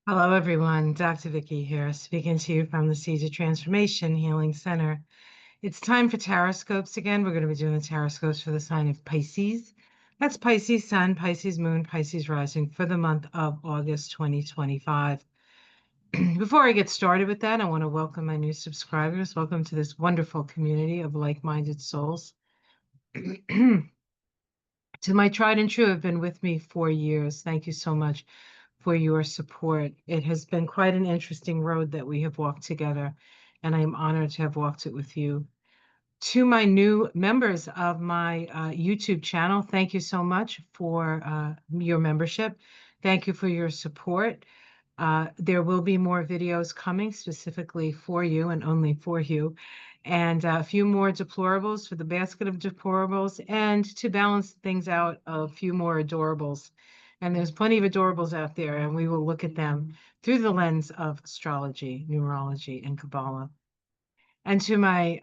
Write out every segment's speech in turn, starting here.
Hello, everyone. Dr. Vicky here, speaking to you from the Seeds of Transformation Healing Center. It's time for Taroscopes again. We're going to be doing the Taroscopes for the sign of Pisces. That's Pisces Sun, Pisces Moon, Pisces Rising for the month of August 2025. Before I get started with that, I want to welcome my new subscribers. Welcome to this wonderful community of like-minded souls. To my tried and true, have been with me for years. Thank you so much for your support. It has been quite an interesting road that we have walked together, and I am honored to have walked it with you. To my new members of my YouTube channel, thank you so much for your membership. Thank you for your support. There will be more videos coming specifically for you and only for you, and a few more deplorables for the basket of deplorables, and to balance things out, a few more adorables. And there's plenty of adorables out there, and we will look at them through the lens of astrology, numerology, and Kabbalah. And to my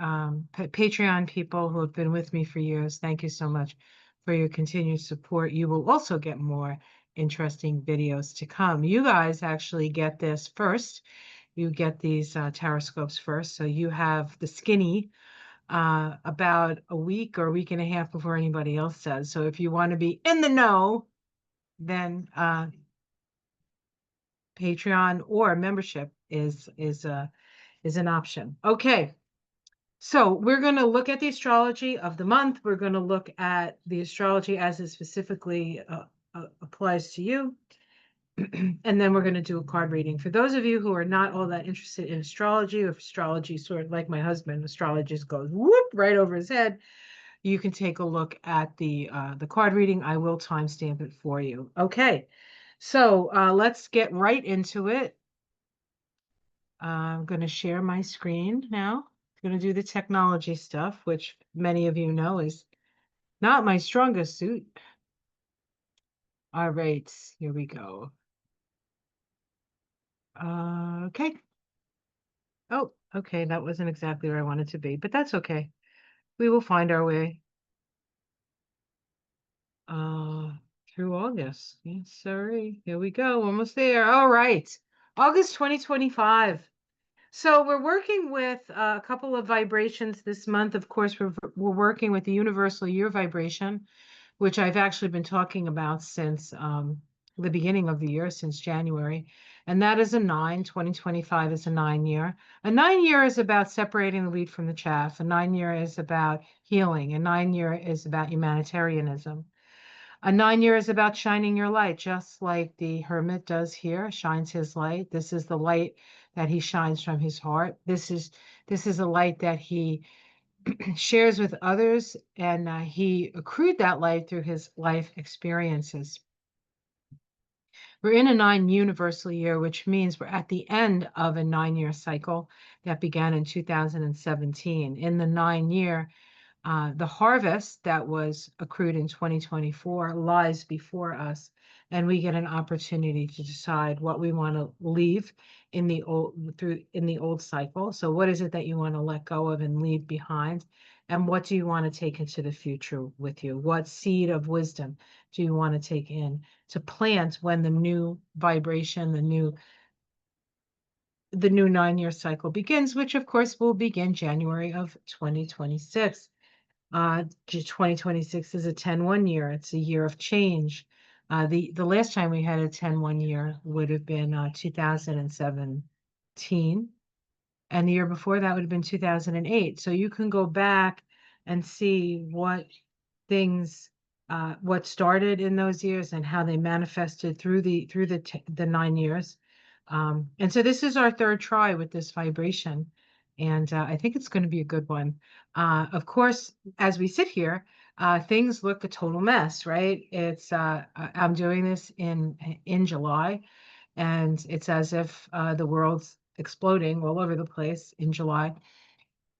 Patreon people who have been with me for years, thank you so much for your continued support. You will also get more interesting videos to come. You guys actually get this first. You get these Taroscopes first. So you have the skinny about a week or a week and a half before anybody else does. So if you want to be in the know, then Patreon or membership is an option. Okay. So we're going to look at the astrology of the month. We're going to look at the astrology as it specifically applies to you. And then we're going to do a card reading. For those of you who are not all that interested in astrology, or if astrology sort of like my husband, astrology just goes whoop right over his head, you can take a look at the card reading. I will timestamp it for you. Okay, so let's get right into it. I'm going to share my screen now. I'm going to do the technology stuff, which many of you know is not my strongest suit. All right, here we go. Okay. Oh, okay, that wasn't exactly where I wanted to be, but that's okay. We will find our way uh, through August. Yes, sorry. Here we go. Almost there. All right. August 2025. So we're working with a couple of vibrations this month. Of course, we're working with the universal year vibration, which I've actually been talking about since the beginning of the year, since January. And that is a 9. 2025 is a 9 year. A 9 year is about separating the wheat from the chaff. A 9 year is about healing. A 9 year is about humanitarianism. A 9 year is about shining your light, just like the hermit does here, shines his light. This is the light that he shines from his heart. This is a light that he shares with others, and he accrued that light through his life experiences. We're in a 9 universal year, which means we're at the end of a 9 year cycle that began in 2017. In the 9 year, the harvest that was accrued in 2024 lies before us, and we get an opportunity to decide what we want to leave in the old cycle. So what is it that you want to let go of and leave behind? And what do you want to take into the future with you? What seed of wisdom do you want to take in to plant when the new vibration, the new 9 year cycle begins, which of course will begin January of 2026. 2026 is a 10-1 year. It's a year of change. The last time we had a 10-1 year would have been 2017, and the year before that would have been 2008. So you can go back and see what started in those years and how they manifested through the 9 years. And so this is our third try with this vibration, and I think it's going to be a good one. Of course, as we sit here, things look a total mess, right? I'm doing this in July, and it's as if the world's exploding all over the place in July.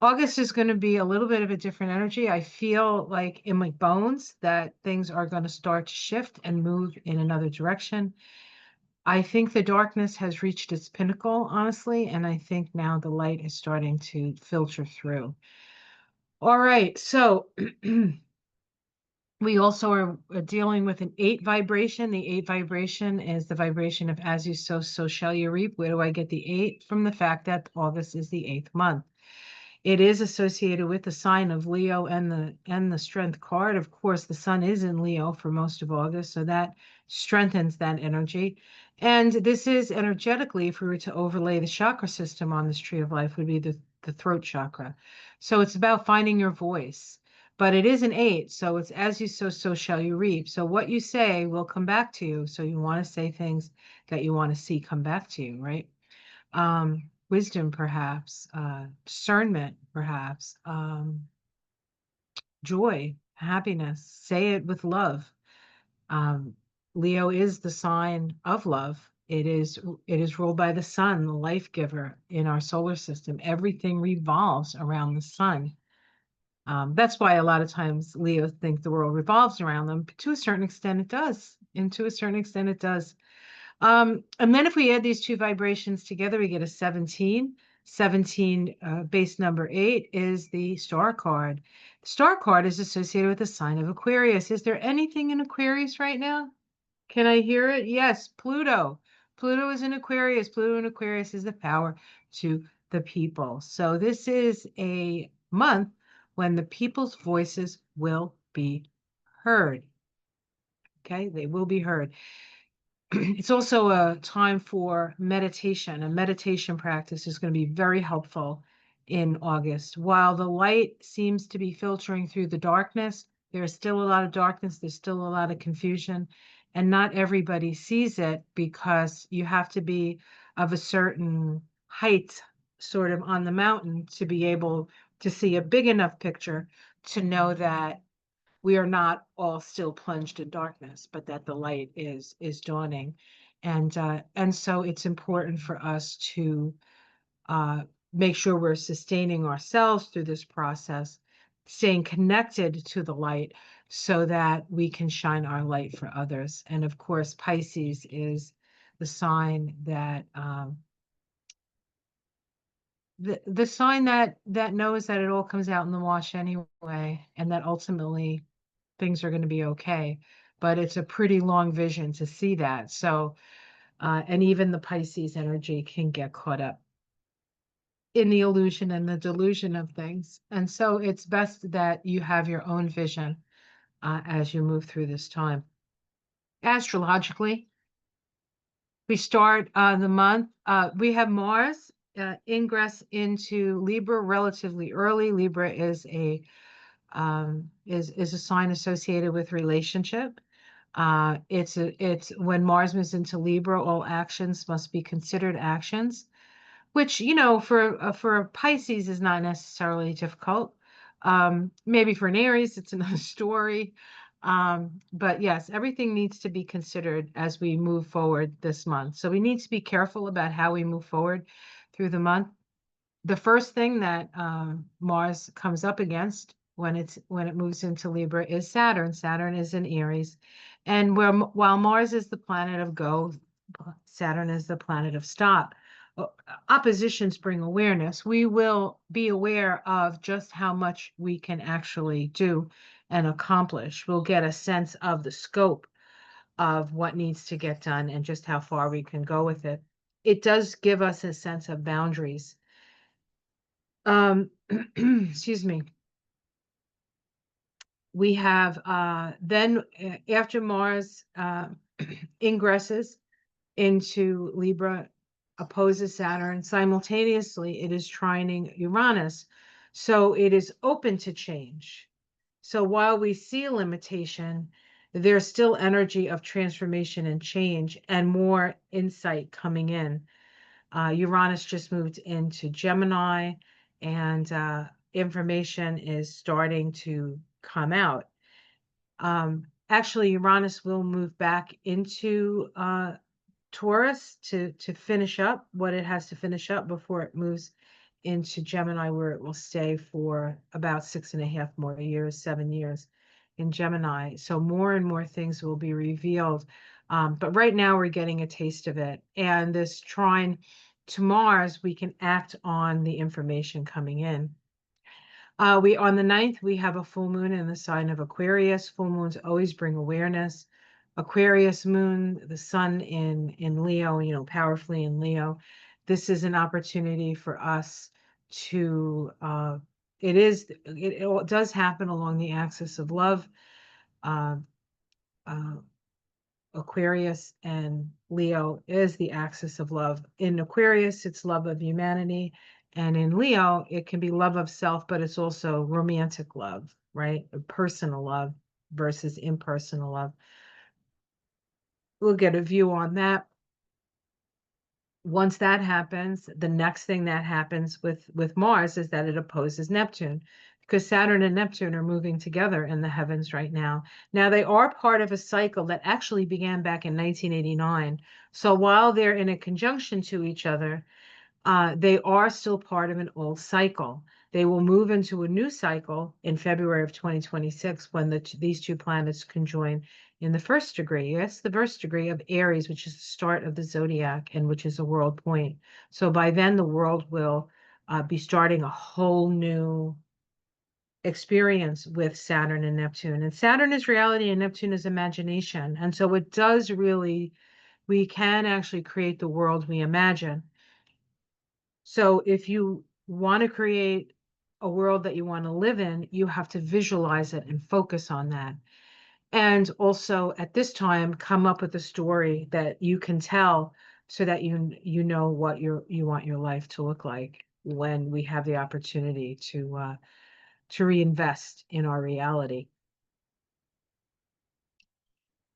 August is going to be a little bit of a different energy. I feel like in my bones that things are going to start to shift and move in another direction. I think the darkness has reached its pinnacle, honestly, and I think now the light is starting to filter through. All right, so We also are dealing with an 8 vibration. The 8 vibration is the vibration of as you sow, so shall you reap. Where do I get the 8? From the fact that August is the 8th month. It is associated with the sign of Leo and the strength card. Of course, the sun is in Leo for most of August, so that strengthens that energy. And this is energetically, if we were to overlay the chakra system on this tree of life, would be the throat chakra. So it's about finding your voice. But it is an 8, so it's as you sow, so shall you reap. So what you say will come back to you. So you want to say things that you want to see come back to you, right? Wisdom, perhaps, discernment, perhaps, joy, happiness. Say it with love. Um, Leo is the sign of love. It is ruled by the sun, the life giver in our solar system. Everything revolves around the sun. That's why a lot of times Leos think the world revolves around them. But to a certain extent, it does. And to a certain extent, it does. And then if we add these two vibrations together, we get a 17. 17, base number 8, is the star card. The star card is associated with the sign of Aquarius. Is there anything in Aquarius right now? Can I hear it? Yes, Pluto. Pluto is in Aquarius. Pluto in Aquarius is the power to the people. So this is a month when the people's voices will be heard. Okay, they will be heard. It's also a time for meditation. A meditation practice is going to be very helpful in August. While the light seems to be filtering through the darkness, there's still a lot of darkness, there's still a lot of confusion, and not everybody sees it because you have to be of a certain height, sort of on the mountain, to be able to see a big enough picture to know that we are not all still plunged in darkness, but that the light is dawning, and so it's important for us to uh, make sure we're sustaining ourselves through this process, staying connected to the light, so that we can shine our light for others. And of course, Pisces is the sign that the sign that knows that it all comes out in the wash anyway, and that ultimately things are going to be okay. But it's a pretty long vision to see that. So, and even the Pisces energy can get caught up in the illusion and the delusion of things. And so it's best that you have your own vision as you move through this time. Astrologically, we start the month. We have Mars ingress into Libra relatively early. Libra is a sign associated with relationship. It's when Mars moves into Libra, all actions must be considered actions, which, for Pisces is not necessarily difficult. Maybe for an Aries, it's another story. But yes, everything needs to be considered as we move forward this month. So we need to be careful about how we move forward through the month. The first thing that Mars comes up against when it moves into Libra is Saturn. Saturn is in Aries, and while Mars is the planet of go, Saturn is the planet of stop. Oppositions bring awareness. We will be aware of just how much we can actually do and accomplish. We'll get a sense of the scope of what needs to get done and just how far we can go with it. It does give us a sense of boundaries. Excuse me. We have then after Mars ingresses into Libra, opposes Saturn, simultaneously it is trining Uranus. So it is open to change. So while we see a limitation, there's still energy of transformation and change and more insight coming in. Uranus just moved into Gemini, and information is starting to come out. Actually, Uranus will move back into Taurus to finish up what it has to finish up before it moves into Gemini, where it will stay for about 6.5 more years, 7 years in Gemini. So more and more things will be revealed. But right now we're getting a taste of it. And this trine to Mars, we can act on the information coming in. We on the 9th, we have a full moon in the sign of Aquarius. Full moons always bring awareness. Aquarius moon, the sun in Leo, powerfully in Leo. This is an opportunity for us to it does happen along the axis of love. Uh, uh, Aquarius and Leo is the axis of love. In Aquarius, it's love of humanity. And in Leo, it can be love of self, but it's also romantic love, right? Personal love versus impersonal love. We'll get a view on that. Once that happens, the next thing that happens with Mars is that it opposes Neptune, because Saturn and Neptune are moving together in the heavens right now. Now they are part of a cycle that actually began back in 1989. So while they're in a conjunction to each other, they are still part of an old cycle. They will move into a new cycle in February of 2026 when these two planets conjoin in the first degree. Yes, the first degree of Aries, which is the start of the zodiac and which is a world point. So by then, the world will be starting a whole new experience with Saturn and Neptune. And Saturn is reality and Neptune is imagination. And so it does really, we can actually create the world we imagine. So if you want to create a world that you want to live in, you have to visualize it and focus on that. And also at this time, come up with a story that you can tell so that you know what you want your life to look like when we have the opportunity to reinvest in our reality.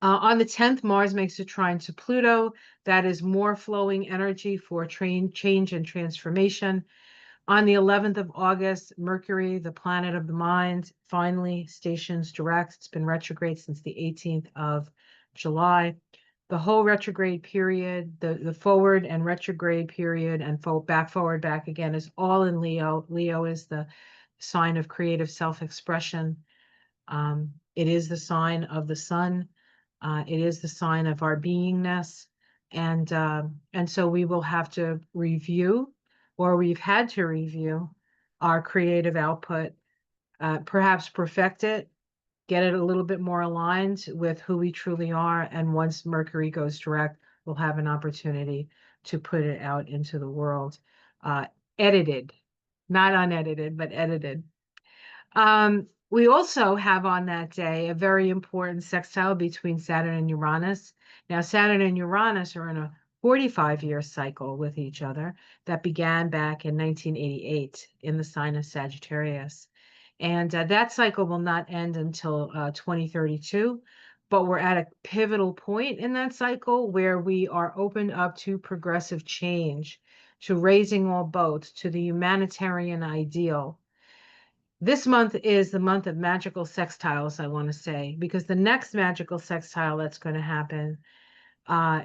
On the 10th, Mars makes a trine to Pluto. That is more flowing energy for change and transformation. On the 11th of August, Mercury, the planet of the mind, finally stations direct. It's been retrograde since the 18th of July. The whole retrograde period, the forward and retrograde period, and forward, back again, is all in Leo. Leo is the sign of creative self-expression. It is the sign of the sun. It is the sign of our beingness. And so we will have to review, or we've had to review our creative output, perhaps perfect it, get it a little bit more aligned with who we truly are. And once Mercury goes direct, we'll have an opportunity to put it out into the world, edited, not unedited, but edited. We also have on that day a very important sextile between Saturn and Uranus. Now, Saturn and Uranus are in a 45-year cycle with each other that began back in 1988 in the sign of Sagittarius. And that cycle will not end until 2032, but we're at a pivotal point in that cycle where we are opened up to progressive change, to raising all boats, to the humanitarian ideal. This month is the month of magical sextiles, I want to say, because the next magical sextile that's going to happen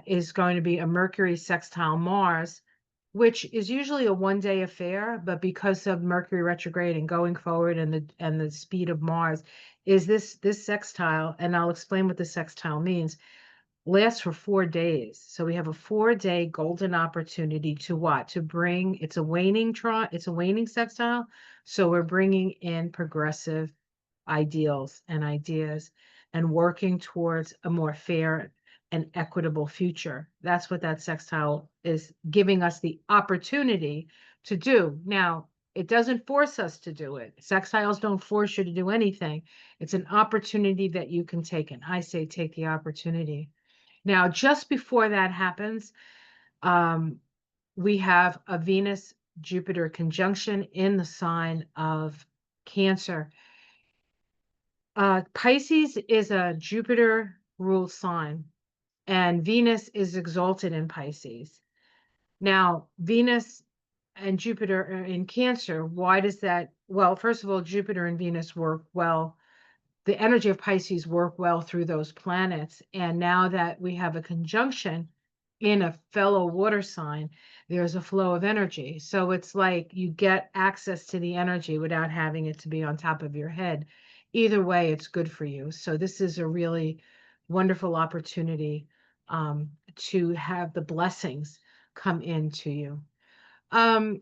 is going to be a Mercury sextile Mars, which is usually a one-day affair, but because of Mercury retrograde and going forward and the speed of Mars, is this sextile, and I'll explain what the sextile means, lasts for 4 days. So we have a 4-day golden opportunity to what? To bring, it's a waning sextile. So we're bringing in progressive ideals and ideas and working towards a more fair and equitable future. That's what that sextile is giving us the opportunity to do. Now, it doesn't force us to do it. Sextiles don't force you to do anything. It's an opportunity that you can take. And I say take the opportunity. Now, just before that happens, we have a Venus-Jupiter conjunction in the sign of Cancer. Pisces is a Jupiter-ruled sign, and Venus is exalted in Pisces. Now, Venus and Jupiter are in Cancer. Why does that? Well, first of all, Jupiter and Venus work well. The energy of Pisces work well through those planets. And now that we have a conjunction in a fellow water sign, there's a flow of energy. So it's like you get access to the energy without having it to be on top of your head. Either way, it's good for you. So this is a really wonderful opportunity to have the blessings come into you. Um,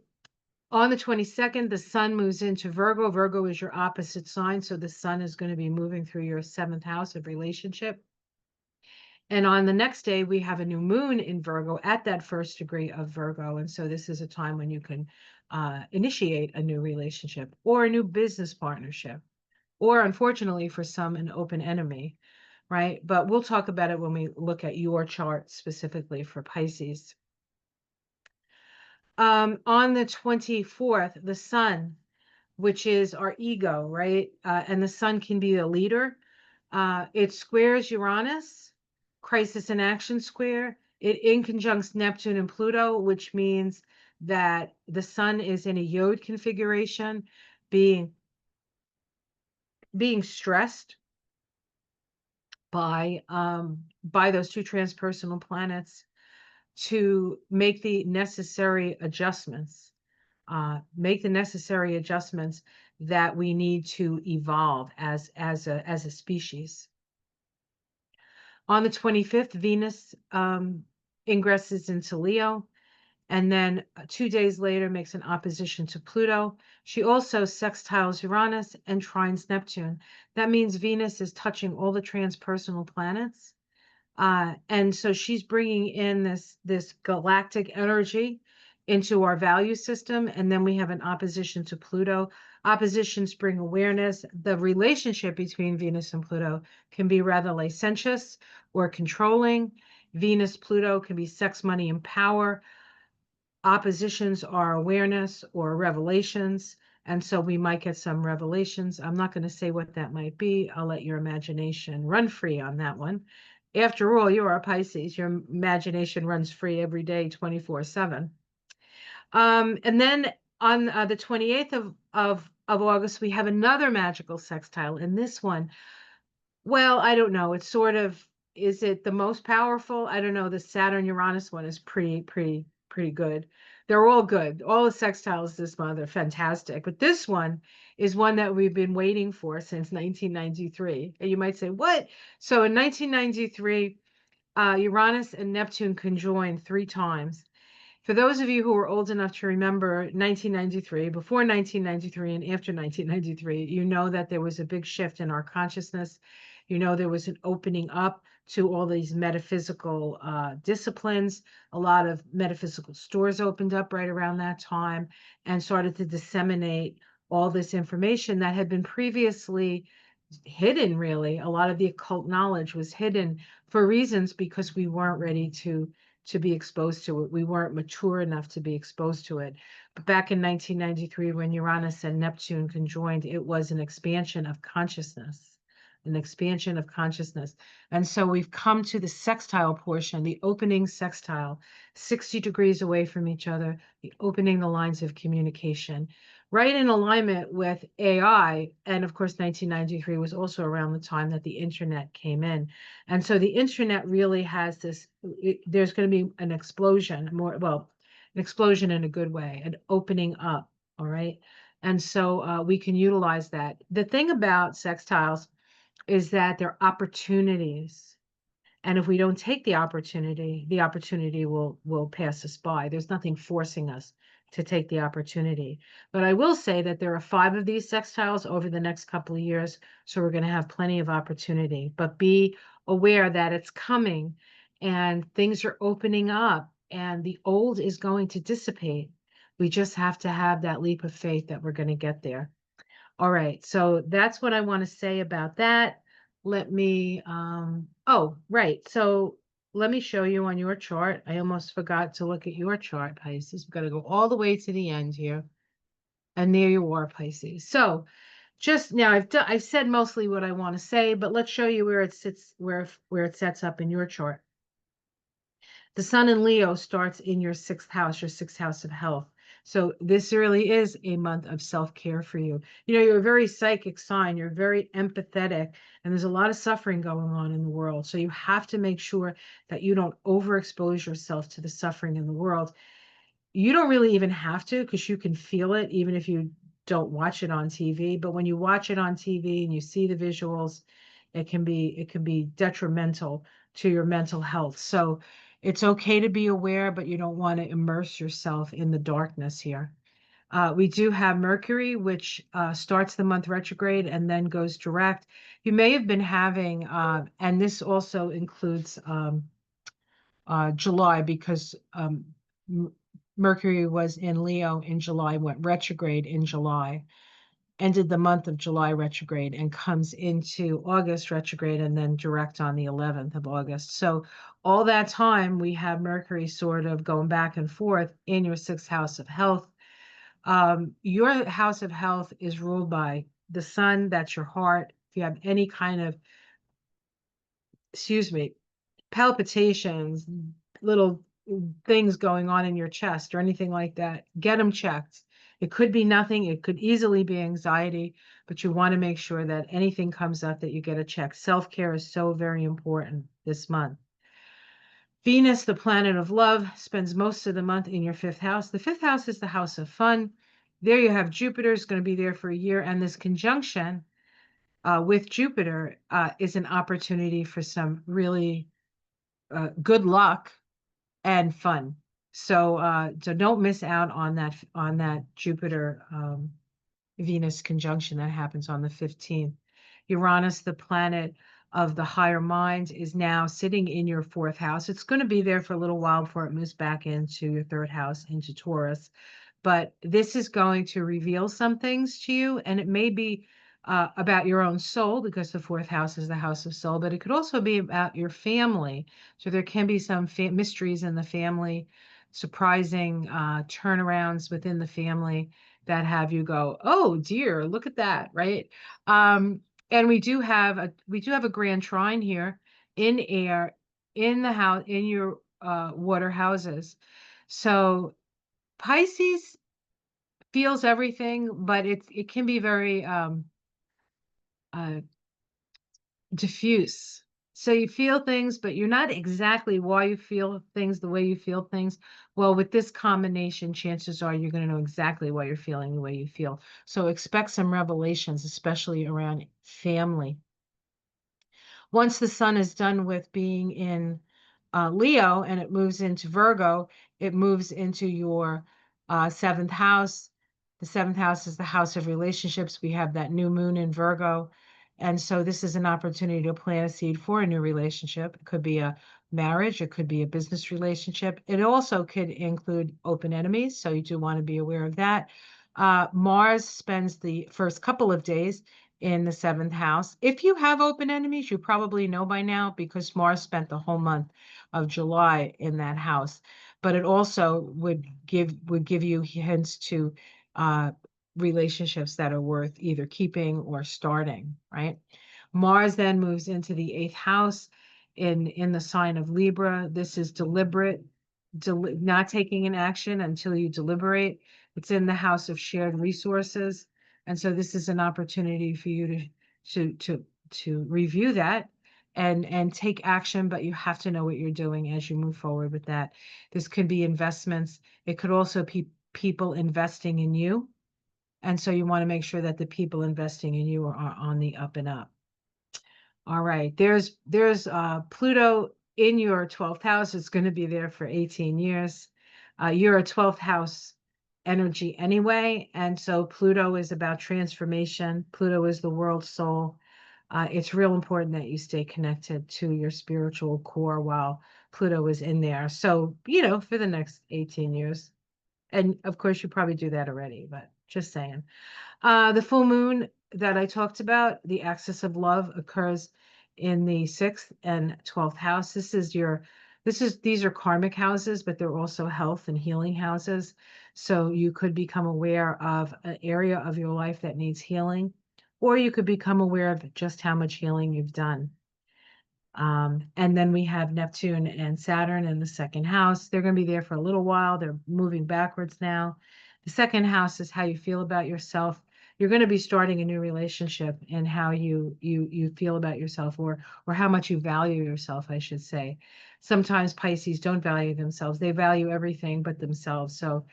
On the 22nd, the sun moves into Virgo. Virgo is your opposite sign, so the sun is going to be moving through your 7th house of relationship. And on the next day, we have a new moon in Virgo at that 1st degree of Virgo. And so this is a time when you can initiate a new relationship or a new business partnership, or unfortunately for some, an open enemy, right? But we'll talk about it when we look at your chart specifically for Pisces. On the 24th, the sun, which is our ego, right? And the sun can be a leader. It squares Uranus, crisis and action square. It in conjuncts Neptune and Pluto, which means that the sun is in a yod configuration, being stressed by those two transpersonal planets to make the necessary adjustments. That we need to evolve as a species. On the 25th, Venus ingresses into Leo, and then 2 days later makes an opposition to Pluto. She also sextiles Uranus and trines Neptune. That means Venus is touching all the transpersonal planets. And so she's bringing in this galactic energy into our value system. And then we have an opposition to Pluto. Oppositions bring awareness. The relationship between Venus and Pluto can be rather licentious or controlling. Venus, Pluto can be sex, money, and power. Oppositions are awareness or revelations. And so we might get some revelations. I'm not going to say what that might be. I'll let your imagination run free on that one. After all, you are a Pisces. Your imagination runs free every day, 24/7. And then on the 28th of August, we have another magical sextile. And this one, well, I don't know. It's sort of, is it the most powerful? I don't know. The Saturn Uranus one is pretty good. They're all good. All the sextiles this month are fantastic. But this one is one that we've been waiting for since 1993. And you might say, what? So in 1993, Uranus and Neptune conjoined 3 times. For those of you who are old enough to remember 1993, before 1993 and after 1993, you know that there was a big shift in our consciousness. You know, there was an opening up to all these metaphysical disciplines. A lot of metaphysical stores opened up right around that time and started to disseminate all this information that had been previously hidden, really. A lot of the occult knowledge was hidden for reasons because we weren't ready to be exposed to it. We weren't mature enough to be exposed to it. But back in 1993, when Uranus and Neptune conjoined, it was an expansion of consciousness, an expansion of consciousness. And so we've come to the sextile portion, the opening sextile, 60 degrees away from each other, the opening the lines of communication, right in alignment with AI. And of course, 1993 was also around the time that the internet came in. And so the internet really has this, there's going to be an explosion, an explosion in a good way, an opening up. All right. And so we can utilize that. The thing about sextiles is that they're opportunities. And if we don't take the opportunity will pass us by. There's nothing forcing us to take the opportunity. But I will say that there are 5 of these sextiles over the next couple of years, so we're going to have plenty of opportunity. But be aware that it's coming and things are opening up and the old is going to dissipate. We just have to have that leap of faith that we're going to get there. All right, so that's what I want to say about that. Let me, oh, right. So let me show you on your chart. I almost forgot to look at your chart, Pisces. We've got to go all the way to the end here. And there you are, Pisces. So just now I've said mostly what I want to say, but let's show you where it sits, where it sets up in your chart. The sun in Leo starts in your 6th house, your 6th house of health. So this really is a month of self-care for you. You know, you're a very psychic sign. You're very empathetic, and there's a lot of suffering going on in the world. So you have to make sure that you don't overexpose yourself to the suffering in the world. You don't really even have to, because you can feel it even if you don't watch it on TV. But when you watch it on TV and you see the visuals, it can be detrimental to your mental health. So it's okay to be aware, but you don't want to immerse yourself in the darkness here. We do have Mercury, which starts the month retrograde and then goes direct. You may have been having, and this also includes July, because Mercury was in Leo in July, went retrograde in July, ended the month of July retrograde, and comes into August retrograde and then direct on the 11th of August. So all that time we have Mercury sort of going back and forth in your sixth house of health. Your house of health is ruled by the sun, that's your heart. If you have any kind of, excuse me, palpitations, little things going on in your chest or anything like that, get them checked. It could be nothing. It could easily be anxiety, but you want to make sure that anything comes up that you get a check. Self-care is so very important this month. Venus, the planet of love, spends most of the month in your fifth house. The fifth house is the house of fun. There you have Jupiter is going to be there for a year, and this conjunction with Jupiter is an opportunity for some really good luck and fun. So don't miss out on that Jupiter Venus conjunction that happens on the 15th. Uranus, the planet of the higher mind, is now sitting in your fourth house. It's going to be there for a little while before it moves back into your third house, into Taurus. But this is going to reveal some things to you, and it may be about your own soul, because the fourth house is the house of soul, but it could also be about your family. So there can be some mysteries in the family, surprising turnarounds within the family that have you go, oh dear, look at that, right? And we do have a grand trine here in air, in the house, in your water houses. So Pisces feels everything, but it can be very uh, diffuse. So you feel things, but you're not exactly why you feel things the way you feel things. Well, with this combination, chances are you're going to know exactly why you're feeling the way you feel. So expect some revelations, especially around family. Once the sun is done with being in Leo and it moves into Virgo, it moves into your seventh house. The seventh house is the house of relationships. We have that new moon in Virgo. And so this is an opportunity to plant a seed for a new relationship. It could be a marriage, it could be a business relationship. It also could include open enemies. So you do want to be aware of that. Mars spends the first couple of days in the seventh house. If you have open enemies, you probably know by now, because Mars spent the whole month of July in that house. But it also would give you hints to uh, relationships that are worth either keeping or starting, right? Mars then moves into the eighth house in the sign of Libra. This is deliberate, not taking an action until you deliberate. It's in the house of shared resources. And so this is an opportunity for you to review that and take action, but you have to know what you're doing as you move forward with that. This could be investments. It could also be people investing in you. And so you want to make sure that the people investing in you are on the up and up. All right. There's Pluto in your 12th house. It's going to be there for 18 years. You're a 12th house energy anyway. And so Pluto is about transformation. Pluto is the world soul. It's real important that you stay connected to your spiritual core while Pluto is in there. So, for the next 18 years. And of course, you probably do that already, but just saying. The full moon that I talked about, the axis of love, occurs in the 6th and 12th house. These are karmic houses, but they're also health and healing houses. So you could become aware of an area of your life that needs healing, or you could become aware of just how much healing you've done. And then we have Neptune and Saturn in the second house. They're going to be there for a little while. They're moving backwards now. The second house is how you feel about yourself. You're going to be starting a new relationship in how you feel about yourself, or how much you value yourself, I should say. Sometimes Pisces don't value themselves. They value everything but themselves. So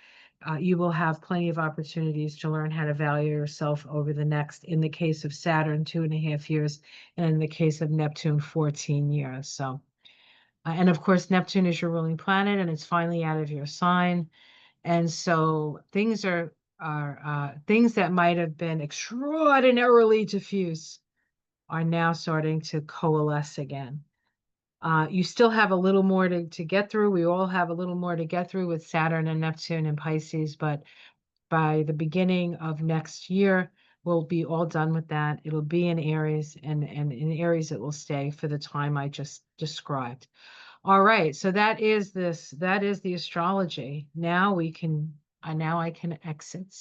you will have plenty of opportunities to learn how to value yourself over the next, in the case of Saturn, 2.5 years, and in the case of Neptune, 14 years. So, and of course, Neptune is your ruling planet, and it's finally out of your sign. And so things are things that might have been extraordinarily diffuse are now starting to coalesce again. You still have a little more to get through. We all have a little more to get through with Saturn and Neptune and Pisces, but by the beginning of next year, we'll be all done with that. It'll be in Aries, and in Aries it will stay for the time I just described. All right, so that is the astrology. Now I can exit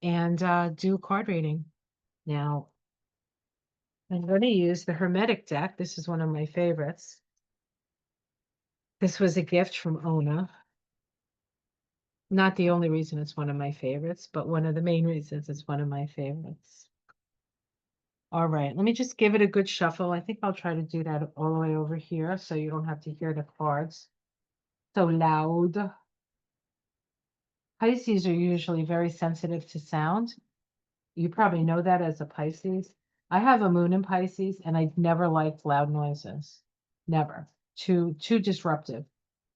and do card reading. Now, I'm going to use the Hermetic deck. This is one of my favorites. This was a gift from Ona. Not the only reason it's one of my favorites, but one of the main reasons it's one of my favorites. All right, let me just give it a good shuffle. I think I'll try to do that all the way over here so you don't have to hear the cards so loud. Pisces are usually very sensitive to sound. You probably know that as a Pisces. I have a moon in Pisces, and I've never liked loud noises. Never. Too disruptive.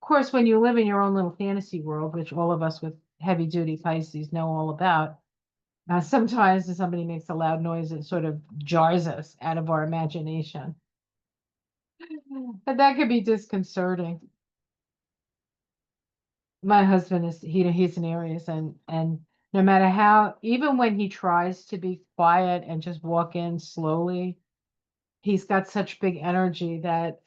Of course, when you live in your own little fantasy world, which all of us with heavy duty Pisces know all about, sometimes if somebody makes a loud noise, it sort of jars us out of our imagination. But that could be disconcerting. My husband is he's an Aries, and no matter how, even when he tries to be quiet and just walk in slowly, he's got such big energy that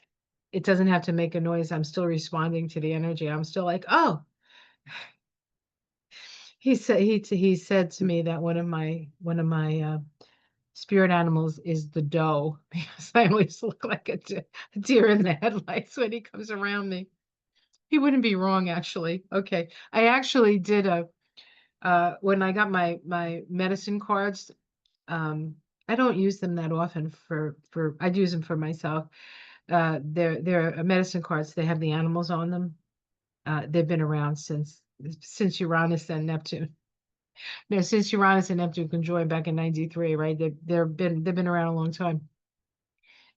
it doesn't have to make a noise. I'm still responding to the energy. I'm still like, oh. He said to me that one of my spirit animals is the doe because I always look like a deer in the headlights when he comes around me. He wouldn't be wrong, actually. Okay, I actually did when I got my medicine cards. Um, I don't use them that often for I'd use them for myself. They're medicine cards. They have the animals on them. They've been around since Uranus and Neptune. No, since Uranus and Neptune conjoined back in '93, right? They've been around a long time.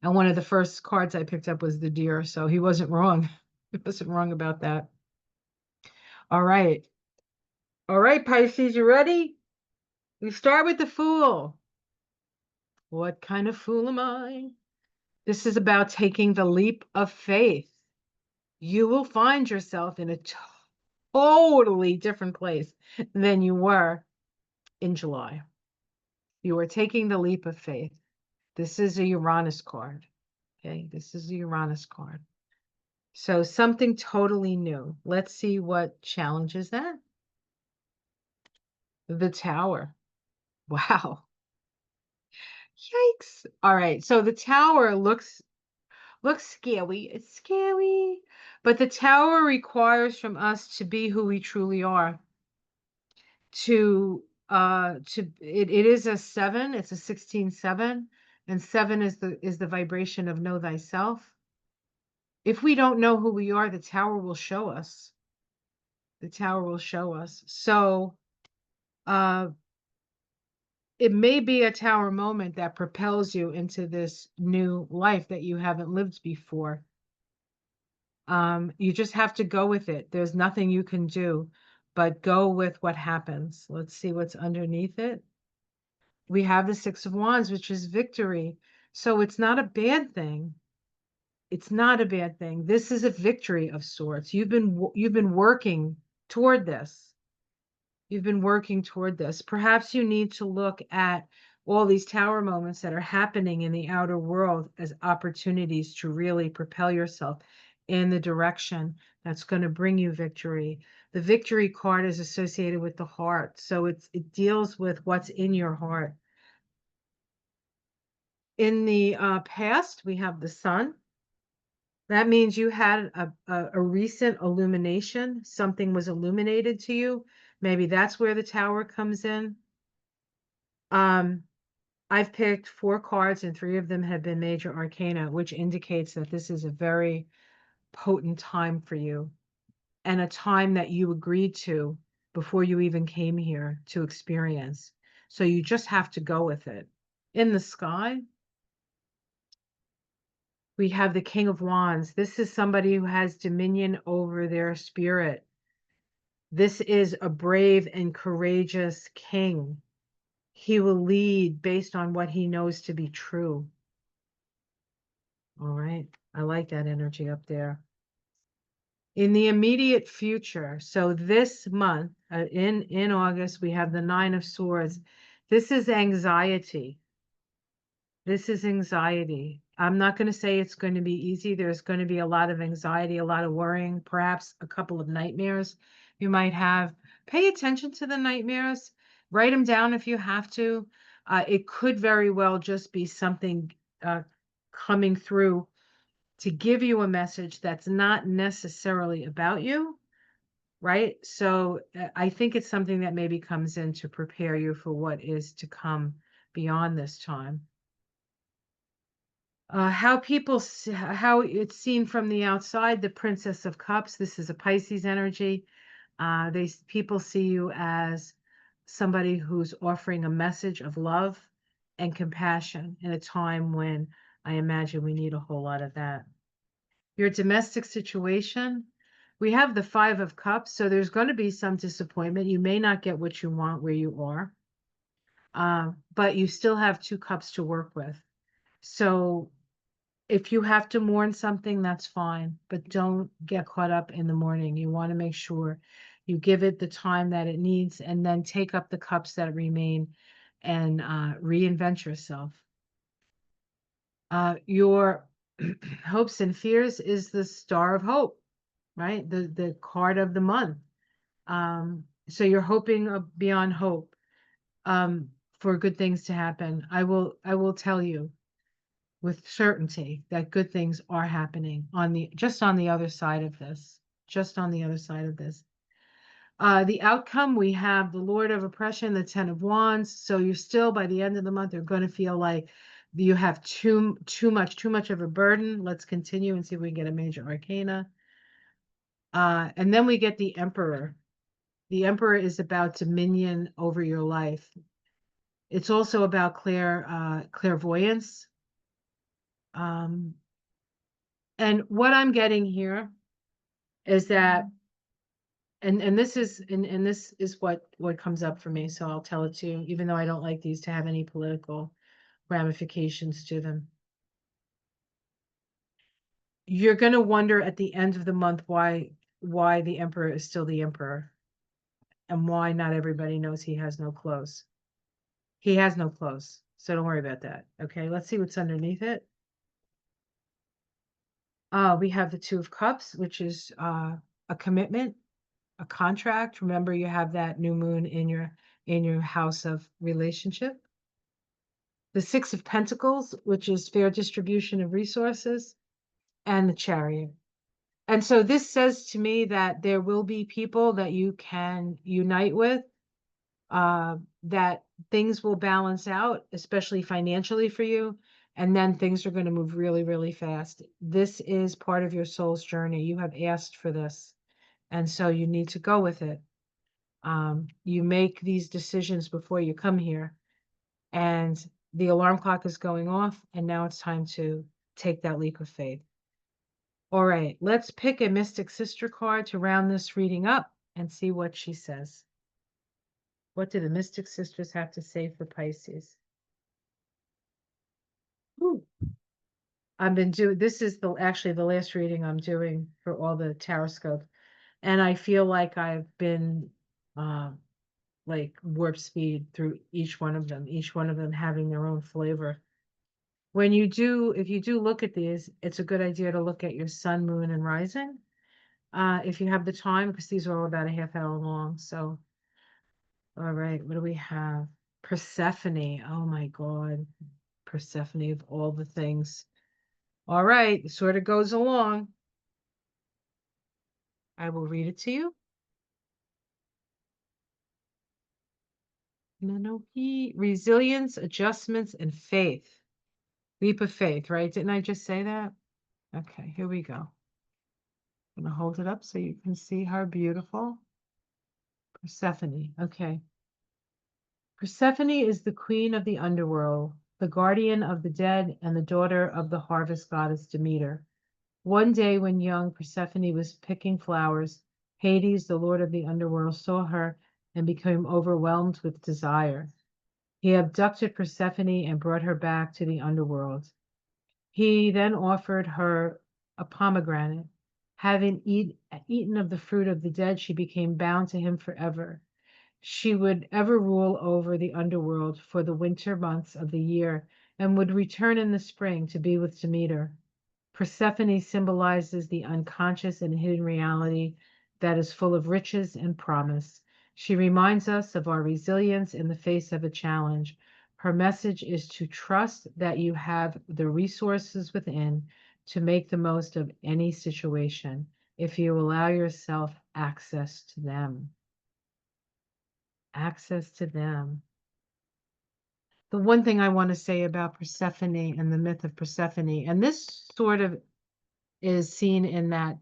And one of the first cards I picked up was the deer, so he wasn't wrong. He wasn't wrong about that. All right. All right, Pisces, you ready? We start with the Fool. What kind of fool am I? This is about taking the leap of faith. You will find yourself in a totally different place than you were in July. You are taking the leap of faith. This is a Uranus card. Okay, this is a Uranus card. So something totally new. Let's see what challenges that. The Tower. Wow. Yikes. All right. So the Tower looks scary. It's scary. But the Tower requires from us to be who we truly are. It is a 7, it's a 16/7, and 7 is the vibration of know thyself. If we don't know who we are, the Tower will show us. The Tower will show us. So it may be a Tower moment that propels you into this new life that you haven't lived before. You just have to go with it. There's nothing you can do but go with what happens. Let's see what's underneath it. We have the Six of Wands, which is victory. So it's not a bad thing. It's not a bad thing. This is a victory of sorts. You've been working toward this. You've been working toward this. Perhaps you need to look at all these Tower moments that are happening in the outer world as opportunities to really propel yourself in the direction that's going to bring you victory. The victory card is associated with the heart. So it deals with what's in your heart. In the past, we have the Sun. That means you had a recent illumination. Something was illuminated to you. Maybe that's where the Tower comes in. I've picked 4 cards and 3 of them have been major arcana, which indicates that this is a very potent time for you and a time that you agreed to before you even came here to experience. So you just have to go with it. In the sky, we have the King of Wands. This is somebody who has dominion over their spirit. This is a brave and courageous king. He will lead based on what he knows to be true. All right. I like that energy up there. In the immediate future, so this month, in August, we have the Nine of Swords. This is anxiety. This is anxiety. I'm not going to say it's going to be easy. There's going to be a lot of anxiety, a lot of worrying, perhaps a couple of nightmares you might have. Pay attention to the nightmares. Write them down if you have to. It could very well just be something coming through to give you a message that's not necessarily about you, right? So I think it's something that maybe comes in to prepare you for what is to come beyond this time. How how it's seen from the outside, the Princess of Cups. This is a Pisces energy. People see you as somebody who's offering a message of love and compassion in a time when I imagine we need a whole lot of that. Your domestic situation, we have the Five of Cups, so there's going to be some disappointment. You may not get what you want where you are, but you still have two cups to work with. So if you have to mourn something, that's fine, but don't get caught up in the mourning. You want to make sure you give it the time that it needs and then take up the cups that remain and reinvent yourself. Your hopes and fears is the Star of Hope, right? The card of the month. So you're hoping beyond hope for good things to happen. I will tell you with certainty that good things are happening just on the other side of this. Just on the other side of this. The outcome, we have the Lord of Oppression, the Ten of Wands. So you're still, by the end of the month, you're going to feel like you have too much of a burden. Let's continue and see if we can get a major arcana. And then we get the Emperor. The Emperor is about dominion over your life. It's also about clairvoyance. And what I'm getting here is that, and this is what comes up for me, so I'll tell it to you, even though I don't like these to have any political ramifications to them. You're going to wonder at the end of the month why the Emperor is still the Emperor and why not everybody knows he has no clothes. He has no clothes, so don't worry about that. Okay, let's see what's underneath it. We have the Two of Cups, which is a commitment, a contract. Remember, you have that new moon in your house of relationship. The Six of Pentacles, which is fair distribution of resources, and the Chariot. And so this says to me that there will be people that you can unite with, that things will balance out, especially financially for you. And then things are going to move really, really fast. This is part of your soul's journey. You have asked for this. And so you need to go with it. You make these decisions before you come here. And the alarm clock is going off. And now it's time to take that leap of faith. All right, let's pick a Mystic Sister card to round this reading up and see what she says. What do the Mystic Sisters have to say for Pisces? Ooh. I've been doing, this is actually the last reading I'm doing for all the tarot scope. And I feel like I've been like warp speed through each one of them having their own flavor. If you do look at these, it's a good idea to look at your sun, moon, and rising. If you have the time, because these are all about a half hour long. So, all right, what do we have? Persephone. Oh my God. Persephone of all the things. All right, it sort of goes along. I will read it to you. Resilience, adjustments, and faith. Leap of faith, right? Didn't I just say that? Okay, here we go. I'm going to hold it up so you can see how beautiful. Persephone. Okay. Persephone is the queen of the underworld, the guardian of the dead, and the daughter of the harvest goddess Demeter. One day when young, Persephone was picking flowers Hades, the lord of the underworld, saw her and became overwhelmed with desire. He abducted Persephone and brought her back to the underworld. He then offered her a pomegranate. Having eaten of the fruit of the dead, she became bound to him forever. She would ever rule over the underworld for the winter months of the year and would return in the spring to be with Demeter. Persephone symbolizes the unconscious and hidden reality that is full of riches and promise. She reminds us of our resilience in the face of a challenge. Her message is to trust that you have the resources within to make the most of any situation if you allow yourself access to them. Access to them. The one thing I want to say about Persephone and the myth of Persephone, and this sort of is seen in that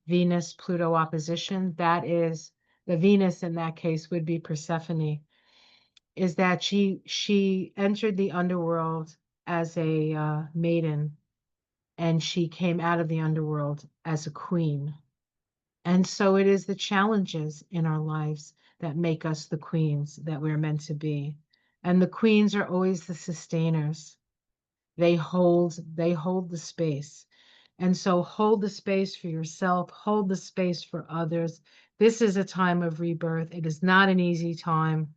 Venus-Pluto opposition, that is, the Venus in that case would be Persephone, is that she entered the underworld as a maiden, and she came out of the underworld as a queen. And so it is the challenges in our lives that make us the queens that we're meant to be. And the queens are always the sustainers. They hold the space. And so hold the space for yourself, hold the space for others. This is a time of rebirth. It is not an easy time.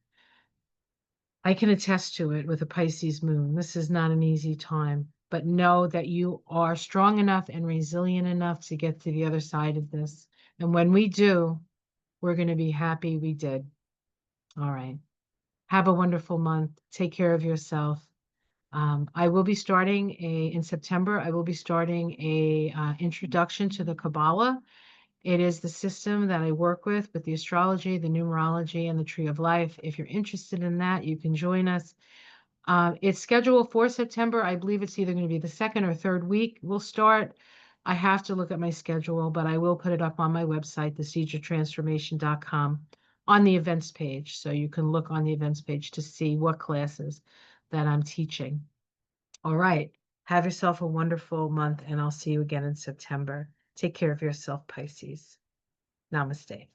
I can attest to it with a Pisces moon. This is not an easy time, but know that you are strong enough and resilient enough to get to the other side of this. And when we do, we're going to be happy we did. All right. Have a wonderful month. Take care of yourself. I will be starting in September, I will be starting a introduction to the Kabbalah. It is the system that I work with the astrology, the numerology, and the tree of life. If you're interested in that, you can join us. It's scheduled for September. I believe it's either going to be the second or third week. We'll start. I have to look at my schedule, but I will put it up on my website, thesiegeoftransformation.com, on the events page. So you can look on the events page to see what classes that I'm teaching. All right. Have yourself a wonderful month, and I'll see you again in September. Take care of yourself, Pisces. Namaste.